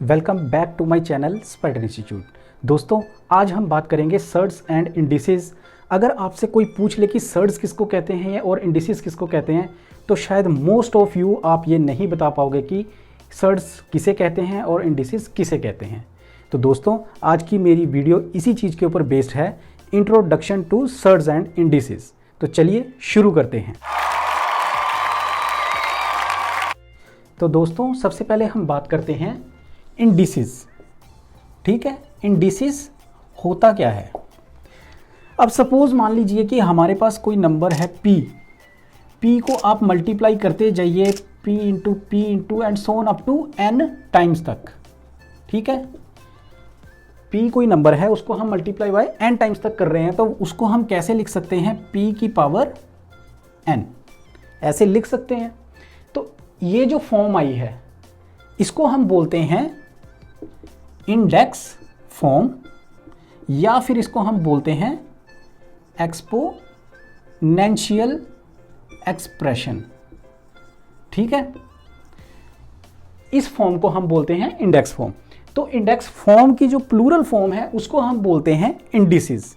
Welcome back to my channel Spider Institute. दोस्तों, आज हम बात करेंगे सर्ट्स एंड इंडिसेस। अगर आपसे कोई पूछ ले कि सर्ट्स किसको कहते हैं और इंडिसेस किसको कहते हैं, तो शायद मोस्ट ऑफ यू आप ये नहीं बता पाओगे कि सर्ट्स किसे कहते हैं और इंडिसेस किसे कहते हैं। तो दोस्तों, आज की मेरी वीडियो इसी चीज़ के ऊपर बेस्ड है, introduction to surds and indices. तो चलिए शुरू करते हैं। तो दोस्तों, सबसे पहले हम बात करते हैं इंडिसेस। ठीक है, इंडिसेस होता क्या है। अब सपोज मान लीजिए कि हमारे पास कोई नंबर है p को आप मल्टीप्लाई करते जाइए p into and so on up to n times तक। ठीक है, p कोई नंबर है, उसको हम मल्टीप्लाई बाय n टाइम्स तक कर रहे हैं, तो उसको हम कैसे लिख सकते हैं, p की पावर n ऐसे लिख सकते हैं। तो ये जो फॉर्म आई है इसको हम बोलते हैं इंडेक्स फॉर्म, या फिर इसको हम बोलते हैं एक्सपोनेंशियल एक्सप्रेशन। ठीक है, इस फॉर्म को हम बोलते हैं इंडेक्स फॉर्म। तो इंडेक्स फॉर्म की जो प्लूरल फॉर्म है उसको हम बोलते हैं इंडिसेस।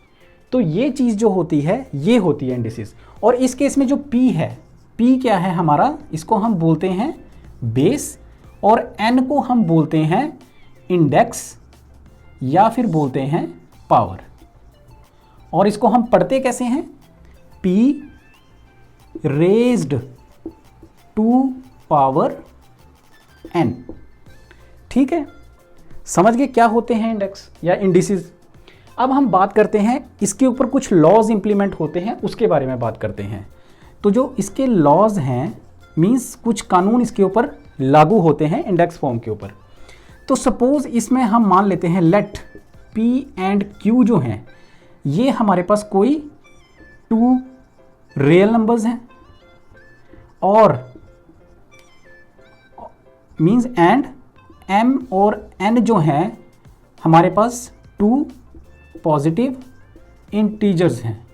तो ये चीज़ जो होती है ये होती है इंडिसेस। और इस केस में जो p है, p क्या है हमारा, इसको हम बोलते हैं बेस, और n को हम बोलते हैं इंडेक्स या फिर बोलते हैं पावर। और इसको हम पढ़ते कैसे हैं, p raised to power n। ठीक है, समझ गए क्या होते हैं इंडेक्स या इंडिसेस। अब हम बात करते हैं इसके ऊपर कुछ लॉज इंप्लीमेंट होते हैं, उसके बारे में बात करते हैं। तो जो इसके लॉज हैं, मींस कुछ कानून इसके ऊपर लागू होते हैं इंडेक्स फॉर्म के ऊपर। तो सपोज इसमें हम मान लेते हैं लेट p एंड q जो हैं ये हमारे पास कोई 2 रियल नंबर्स हैं, और मींस एंड m और n जो हैं हमारे पास 2 पॉजिटिव इंटीजर्स हैं।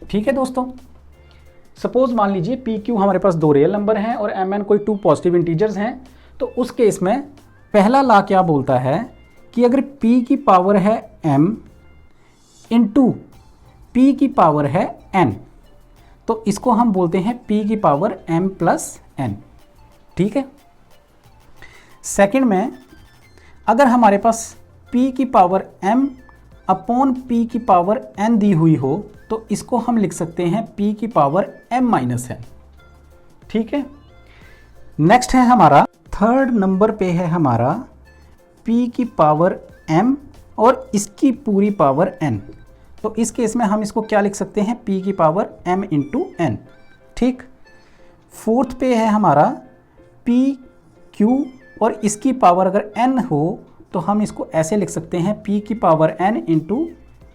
ठीक है दोस्तों, सपोज मान लीजिए p q हमारे पास 2 रियल नंबर हैं और m n कोई 2 पॉजिटिव इंटीजर्स हैं। तो उस केस में पहला लॉ क्या बोलता है कि अगर p की पावर है m इंटू p की पावर है n, तो इसको हम बोलते हैं p की पावर m प्लस n। ठीक है, सेकंड में अगर हमारे पास p की पावर m अपॉन p की पावर n दी हुई हो, तो इसको हम लिख सकते हैं p की पावर m माइनस n। ठीक है, नेक्स्ट है हमारा थर्ड नंबर पे है हमारा p की पावर m और इसकी पूरी पावर n। तो इस केस में हम इसको क्या लिख सकते हैं, p की पावर m इंटू n। ठीक, फोर्थ पे है हमारा p q और इसकी पावर अगर n हो तो हम इसको ऐसे लिख सकते हैं p की पावर n इंटू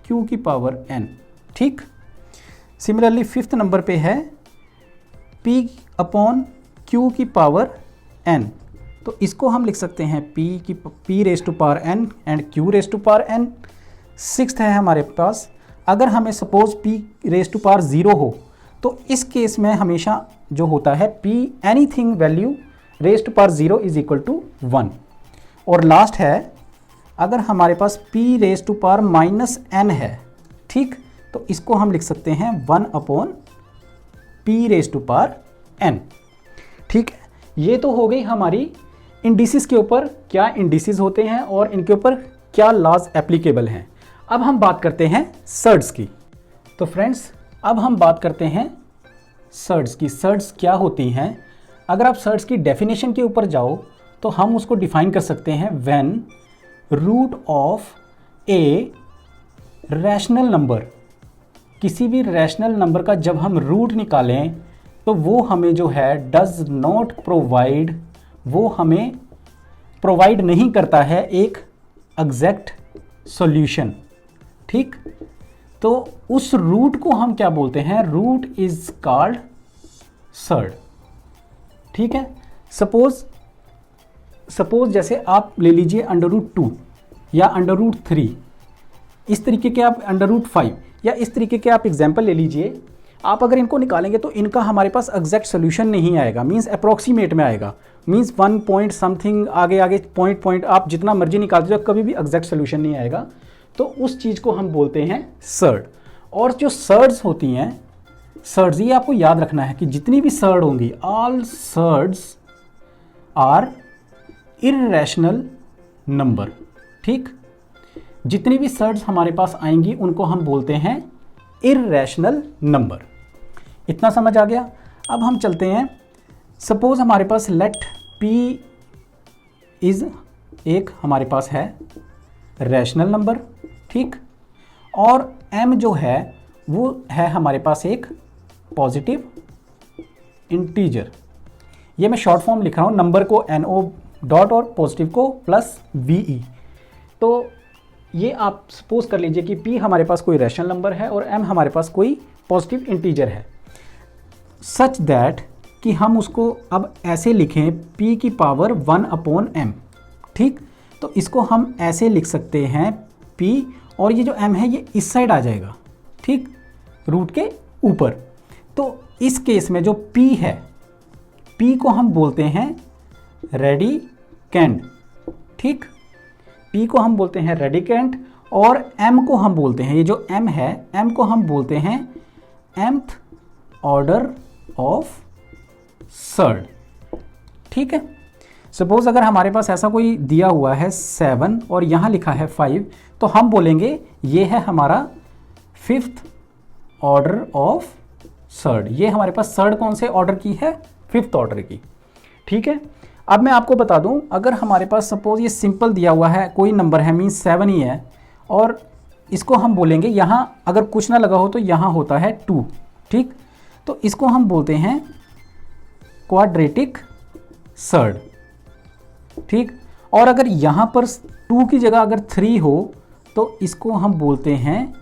q की पावर n। ठीक, सिमिलरली फिफ्थ नंबर पे है p अपॉन q की पावर n, तो इसको हम लिख सकते हैं p raise to power n and q raise to power n। Sixth है हमारे पास, अगर हमें suppose p raise to power 0 हो, तो इस केस में हमेशा जो होता है p anything value raise to power 0 is equal to 1। और लास्ट है, अगर हमारे पास p raise to power minus n है, ठीक, तो इसको हम लिख सकते हैं 1 upon p raise to power n। ठीक है, ये तो हो गई हमारी इंडिसेस के ऊपर क्या इंडिसेस होते हैं और इनके ऊपर क्या लॉज एप्लीकेबल हैं। अब हम बात करते हैं सर्ट्स की। तो फ्रेंड्स, अब हम बात करते हैं सर्ट्स की। सर्ट्स क्या होती हैं। अगर आप सर्ट्स की डेफिनेशन के ऊपर जाओ तो हम उसको डिफाइन कर सकते हैं, when root of a rational number, किसी भी रैशनल नंबर का जब हम रूट निकालें तो वो हमें जो है डज नॉट प्रोवाइड, वो हमें प्रोवाइड नहीं करता है एक एग्जैक्ट सॉल्यूशन। ठीक, तो उस रूट को हम क्या बोलते हैं, रूट इज कॉल्ड सर्ट। ठीक है, सपोज जैसे आप ले लीजिए √2 या √3, इस तरीके के आप √5 या इस तरीके के आप एग्जाम्पल ले लीजिए। आप अगर इनको निकालेंगे तो इनका हमारे पास एग्जैक्ट सोल्यूशन नहीं आएगा, मींस अप्रोक्सीमेट में आएगा, मींस 1 पॉइंट समथिंग आगे आगे पॉइंट आप जितना मर्जी निकालते हो कभी भी एग्जैक्ट सोल्यूशन नहीं आएगा। तो उस चीज़ को हम बोलते हैं सर्ड। और जो सर्ड्स होती हैं, सर्ड्स ये आपको याद रखना है कि जितनी भी सर्ड होंगी, all surds are irrational number. ठीक, जितनी भी सर्ड्स हमारे पास आएंगी उनको हम बोलते हैं इर्रेशनल नंबर। इतना समझ आ गया। अब हम चलते हैं, सपोज हमारे पास लेट p इज एक हमारे पास है रैशनल नंबर, ठीक, और m जो है वो है हमारे पास एक पॉजिटिव इंटीजर। ये मैं शॉर्ट फॉर्म लिख रहा हूँ, नंबर को NO डॉट और पॉजिटिव को प्लस VE। तो ये आप सपोज कर लीजिए कि p हमारे पास कोई रैशनल नंबर है और m हमारे पास कोई पॉजिटिव इंटीजर है, सच दैट कि हम उसको अब ऐसे लिखें p की पावर 1/m। ठीक, तो इसको हम ऐसे लिख सकते हैं p, और ये जो m है ये इस साइड आ जाएगा, ठीक, रूट के ऊपर। तो इस केस में जो p है, p को हम बोलते हैं रेडिकेंड। ठीक, p को हम बोलते हैं रेडिकेंट, और m को हम बोलते हैं, ये जो m है m को हम बोलते हैं mth ऑर्डर ऑफ सर्ड। ठीक है, सपोज अगर हमारे पास ऐसा कोई दिया हुआ है 7 और यहाँ लिखा है 5, तो हम बोलेंगे ये है हमारा 5th ऑर्डर ऑफ सर्ड। ये हमारे पास सर्ड कौन से ऑर्डर की है? 5th ऑर्डर की। ठीक है, अब मैं आपको बता दूं, अगर हमारे पास सपोज ये सिंपल दिया हुआ है, कोई नंबर है, मीन्स 7 ही है, और इसको हम बोलेंगे यहाँ अगर कुछ ना लगा हो तो यहाँ होता है 2। ठीक, तो इसको हम बोलते हैं क्वाड्रेटिक सर्ड। ठीक, और अगर यहाँ पर 2 की जगह अगर 3 हो तो इसको हम बोलते हैं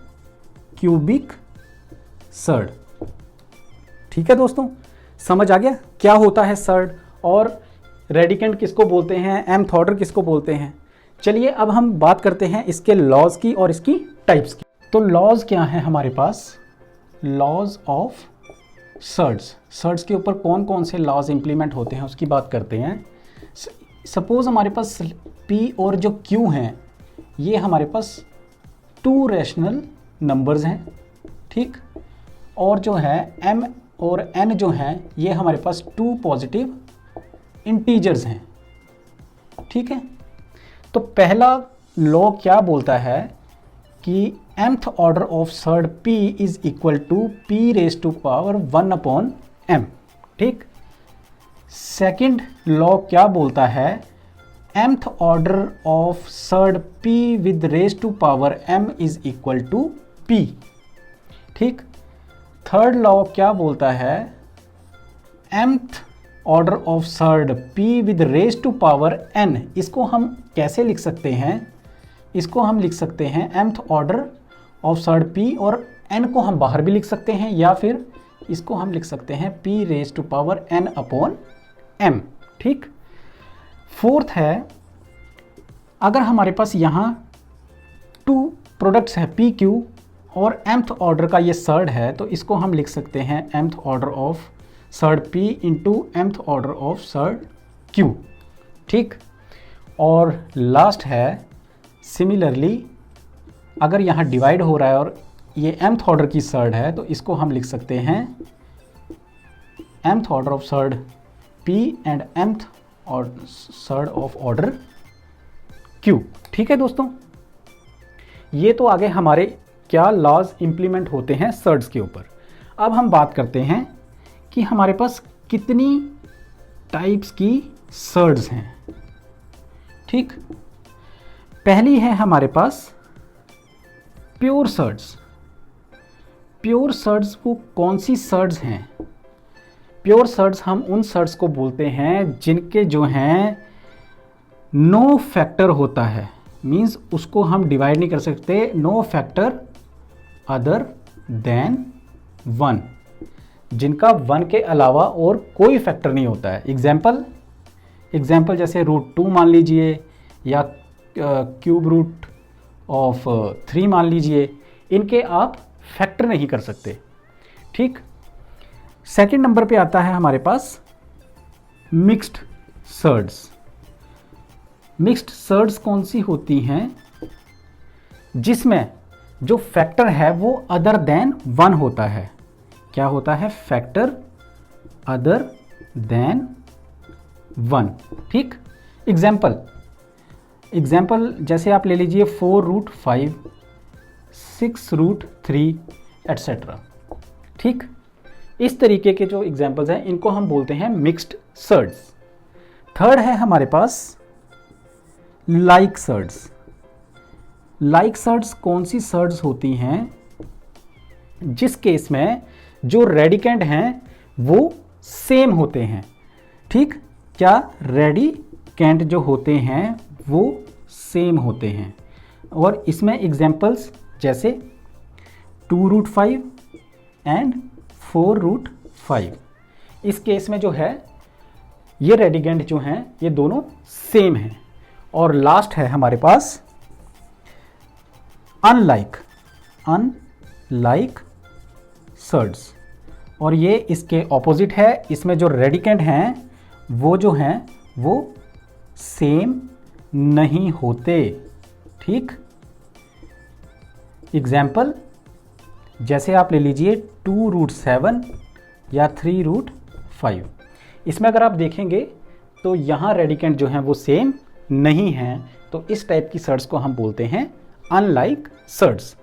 क्यूबिक सर्ड। ठीक है दोस्तों, समझ आ गया क्या होता है सर्ड और रेडिकेंट किसको बोलते हैं, mth ऑर्डर किसको बोलते हैं। चलिए अब हम बात करते हैं इसके लॉज की और इसकी टाइप्स की। तो लॉज क्या है हमारे पास? लॉज ऑफ सर्ड्स। सर्ड्स के ऊपर कौन कौन से लॉज इंप्लीमेंट होते हैं उसकी बात करते हैं। सपोज हमारे पास p और जो q हैं ये हमारे पास 2 रैशनल नंबर्स हैं। ठीक, और जो है m और n जो हैं ये हमारे पास 2 पॉजिटिव इंटीजर्स हैं। ठीक है, तो पहला लॉ क्या बोलता है कि mth order of surd p is equal to p raise to power 1/m। ठीक, सेकंड लॉ क्या बोलता है? mth order of surd p with raise to power m is equal to p। ठीक, थर्ड लॉ क्या बोलता है? mth order of surd p with raise to power n। इसको हम कैसे लिख सकते हैं? इसको हम लिख सकते हैं mth order of surd p, और n को हम बाहर भी लिख सकते हैं, या फिर इसको हम लिख सकते हैं p raise to power n/m। ठीक, फोर्थ है, अगर हमारे पास यहाँ 2 प्रोडक्ट्स है p q और mth ऑर्डर का ये सर्ड है, तो इसको हम लिख सकते हैं mth order of surd p into mth order of surd q। ठीक, और लास्ट है सिमिलरली अगर यहाँ डिवाइड हो रहा है और ये mth ऑर्डर की सर्ड है, तो इसको हम लिख सकते हैं mth order of surd p and mth surd of order q। ठीक है दोस्तों, ये तो आगे हमारे क्या लॉज इंप्लीमेंट होते हैं सर्ड्स के ऊपर। अब हम बात करते हैं कि हमारे पास कितनी टाइप्स की सर्ड्स हैं। ठीक, पहली है हमारे पास प्योर सर्ड्स। प्योर सर्ड्स वो कौन सी सर्ड्स हैं? प्योर सर्ड्स हम उन सर्ड्स को बोलते हैं जिनके जो हैं नो फैक्टर होता है, मींस उसको हम डिवाइड नहीं कर सकते, नो फैक्टर अदर देन 1, जिनका 1 के अलावा और कोई फैक्टर नहीं होता है। एग्जाम्पल जैसे √2 मान लीजिए, या क्यूब रूट ऑफ 3 मान लीजिए, इनके आप फैक्टर नहीं कर सकते। ठीक, सेकंड नंबर पे आता है हमारे पास मिक्स्ड सर्ड्स। मिक्स्ड सर्ड्स कौन सी होती हैं? जिसमें जो फैक्टर है वो अदर देन 1 होता है। क्या होता है? Factor other than 1। ठीक, एग्जाम्पल जैसे आप ले लीजिए 4√5, 6√3 एट्सेट्रा। ठीक, इस तरीके के जो एग्जाम्पल्स हैं इनको हम बोलते हैं मिक्स्ड सर्ड्स। थर्ड है हमारे पास लाइक सर्ड्स। लाइक सर्ड्स कौन सी सर्ड्स होती हैं? जिस केस में जो रेडिकेंट हैं वो सेम होते हैं। ठीक, क्या रेडिकेंट जो होते हैं वो सेम होते हैं। और इसमें एग्जाम्पल्स जैसे 2√5 एंड 4√5। इस केस में जो है ये रेडिकेंट जो हैं ये दोनों सेम हैं। और लास्ट है हमारे पास अनलाइक सर्ड्स, और ये इसके ऑपोजिट है। इसमें जो रेडिकेंट हैं वो जो हैं वो सेम नहीं होते। ठीक, एग्जाम्पल जैसे आप ले लीजिए 2√7 या 3√5। इसमें अगर आप देखेंगे तो यहाँ रेडिकेंट जो हैं वो सेम नहीं हैं, तो इस टाइप की सर्ड्स को हम बोलते हैं अनलाइक सर्ड्स।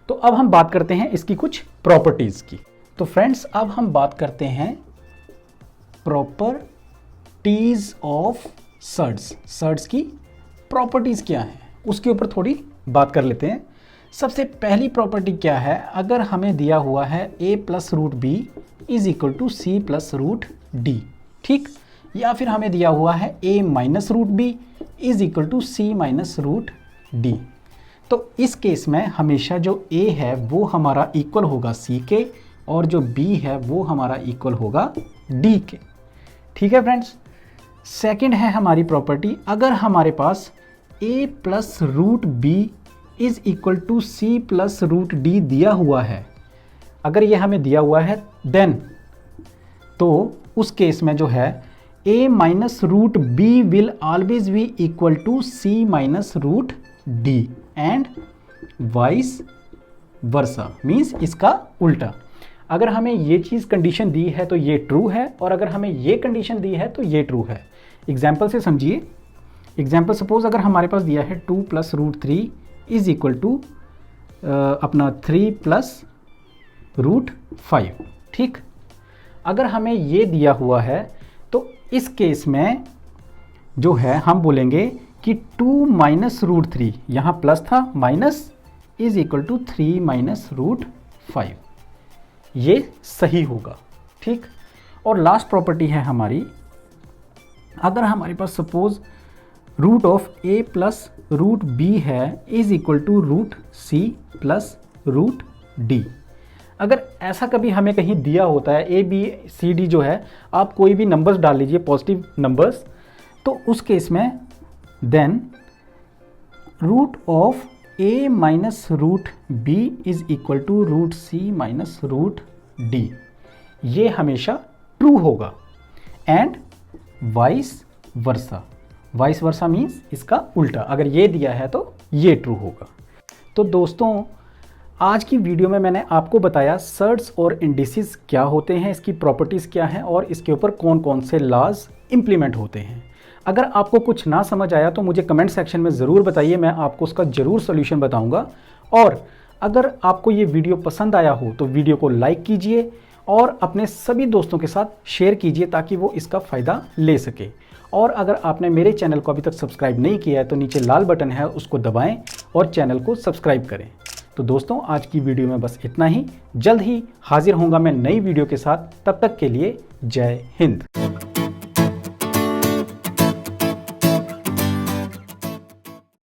तो अब हम बात करते हैं इसकी कुछ प्रॉपर्टीज़ की। तो फ्रेंड्स, अब हम बात करते हैं प्रॉपर्टीज़ ऑफ सर्ड्स। सर्ड्स की प्रॉपर्टीज़ क्या हैं उसके ऊपर थोड़ी बात कर लेते हैं। सबसे पहली प्रॉपर्टी क्या है? अगर हमें दिया हुआ है a+√b = c+√d। ठीक, या फिर हमें दिया हुआ है a-√b = c-√d। तो इस केस में हमेशा जो a है वो हमारा इक्वल होगा c के, और जो b है वो हमारा इक्वल होगा d के। ठीक है फ्रेंड्स। सेकंड है हमारी प्रॉपर्टी, अगर हमारे पास a+√b = c+√d दिया हुआ है, अगर ये हमें दिया हुआ है देन, तो उस केस में जो है a-√b will always be equal to c-√d and vice versa, means इसका उल्टा। अगर हमें ये चीज़ कंडीशन दी है तो ये ट्रू है, और अगर हमें ये कंडीशन दी है तो ये ट्रू है। एग्जाम्पल से समझिए। एग्जाम्पल सपोज अगर हमारे पास दिया है 2+√3 = अपना 3+√5। ठीक, अगर हमें ये दिया हुआ है तो इस केस में जो है हम बोलेंगे कि 2-√3, यहाँ प्लस था, माइनस = 3-√5, ये सही होगा। ठीक, और लास्ट प्रॉपर्टी है हमारी, अगर हमारे पास सपोज √a+√b है = √c+√d। अगर ऐसा कभी हमें कहीं दिया होता है a b c d जो है, आप कोई भी नंबर्स डाल लीजिए, पॉजिटिव नंबर्स, तो उस केस में देन √a-√b = √c-√d, ये हमेशा ट्रू होगा। And vice versa, vice versa means इसका उल्टा, अगर ये दिया है तो ये ट्रू होगा। तो दोस्तों, आज की वीडियो में मैंने आपको बताया सर्ड्स और इंडिसेस क्या होते हैं, इसकी प्रॉपर्टीज़ क्या हैं, और इसके ऊपर कौन कौन से लॉज इम्प्लीमेंट होते हैं। अगर आपको कुछ ना समझ आया तो मुझे कमेंट सेक्शन में ज़रूर बताइए, मैं आपको उसका ज़रूर सॉल्यूशन बताऊंगा। और अगर आपको ये वीडियो पसंद आया हो तो वीडियो को लाइक कीजिए और अपने सभी दोस्तों के साथ शेयर कीजिए ताकि वो इसका फ़ायदा ले सके। और अगर आपने मेरे चैनल को अभी तक सब्सक्राइब नहीं किया है तो नीचे लाल बटन है, उसको दबाएं और चैनल को सब्सक्राइब करें। तो दोस्तों, आज की वीडियो में बस इतना ही। जल्द ही हाजिर होऊंगा मैं नई वीडियो के साथ, तब तक के लिए जय हिंद।